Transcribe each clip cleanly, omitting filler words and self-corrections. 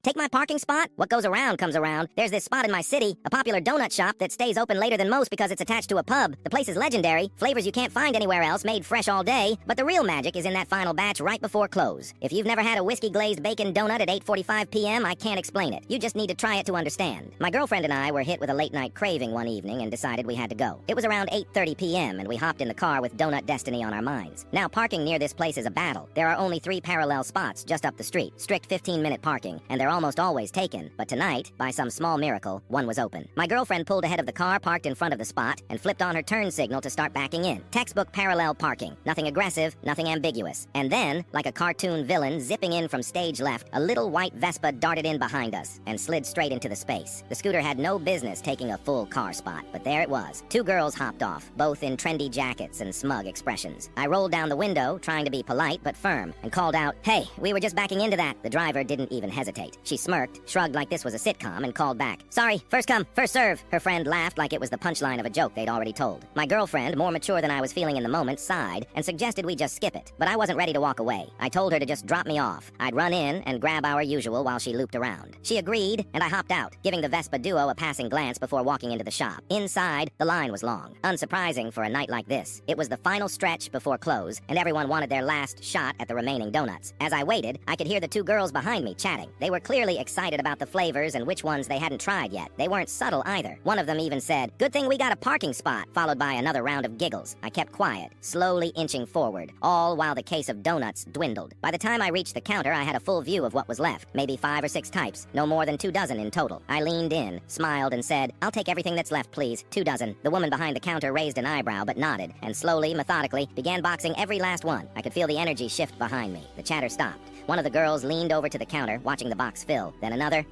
Take my parking spot? What goes around comes around. There's this spot in my city, a popular donut shop that stays open later than most because it's attached to a pub. The place is legendary, flavors you can't find anywhere else, made fresh all day, but the real magic is in that final batch right before close. If you've never had a whiskey-glazed bacon donut at 8:45 p.m., I can't explain it. You just need to try it to understand. My girlfriend and I were hit with a late-night craving one evening and decided we had to go. It was around 8:30 p.m., and we hopped in the car with donut destiny on our minds. Now, parking near this place is a battle. There are only 3 parallel spots just up the street, strict 15-minute parking, and they're almost always taken. But tonight, by some small miracle, one was open. My girlfriend pulled ahead of the car parked in front of the spot and flipped on her turn signal to start backing in. Textbook parallel parking. Nothing aggressive, nothing ambiguous. And then, like a cartoon villain zipping in from stage left, a little white Vespa darted in behind us and slid straight into the space. The scooter had no business taking a full car spot, but there it was. 2 girls hopped off, both in trendy jackets and smug expressions. I rolled down the window, trying to be polite but firm, and called out, "Hey, we were just backing into that." The driver didn't even hesitate. She smirked, shrugged like this was a sitcom, and called back, "Sorry, first come, first serve." Her friend laughed like it was the punchline of a joke they'd already told. My girlfriend, more mature than I was feeling in the moment, sighed and suggested we just skip it, but I wasn't ready to walk away. I told her to just drop me off. I'd run in and grab our usual while she looped around. She agreed, and I hopped out, giving the Vespa duo a passing glance before walking into the shop. Inside, the line was long. Unsurprising for a night like this. It was the final stretch before close, and everyone wanted their last shot at the remaining donuts. As I waited, I could hear the 2 girls behind me chatting. They were clearly excited about the flavors and which ones they hadn't tried yet. They weren't subtle either. One of them even said, "Good thing we got a parking spot," followed by another round of giggles. I kept quiet, slowly inching forward, all while the case of donuts dwindled. By the time I reached the counter, I had a full view of what was left, maybe 5 or 6 types, no more than 2 dozen in total. I leaned in, smiled, and said, "I'll take everything that's left, please. 2 dozen. The woman behind the counter raised an eyebrow but nodded, and slowly, methodically, began boxing every last one. I could feel the energy shift behind me. The chatter stopped. One of the girls leaned over to the counter, watching the box fill, then another,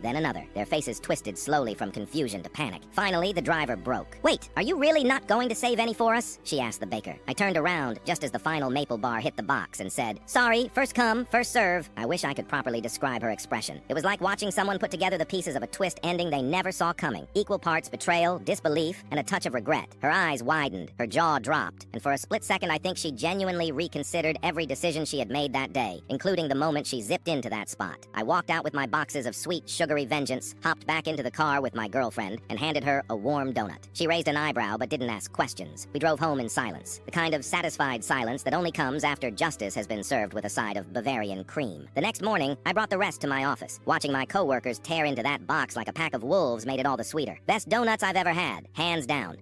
their faces twisted slowly from confusion to panic. Finally, the driver broke. "Wait, are you really not going to save any for us?" she asked the baker. I turned around just as the final maple bar hit the box and said, "Sorry, first come, first serve." I wish I could properly describe her expression. It was like watching someone put together the pieces of a twist ending they never saw coming. Equal parts betrayal, disbelief, and a touch of regret. Her eyes widened, her jaw dropped, and for a split second I think she genuinely reconsidered every decision she had made that day, including the moment she zipped into that spot. I walked out with my boxes of sweet, sugary vengeance, hopped back into the car with my girlfriend, and handed her a warm donut. She raised an eyebrow but didn't ask questions. We drove home in silence, the kind of satisfied silence that only comes after justice has been served with a side of Bavarian cream. The next morning, I brought the rest to my office. Watching my coworkers tear into that box like a pack of wolves made it all the sweeter. Best donuts I've ever had, hands down.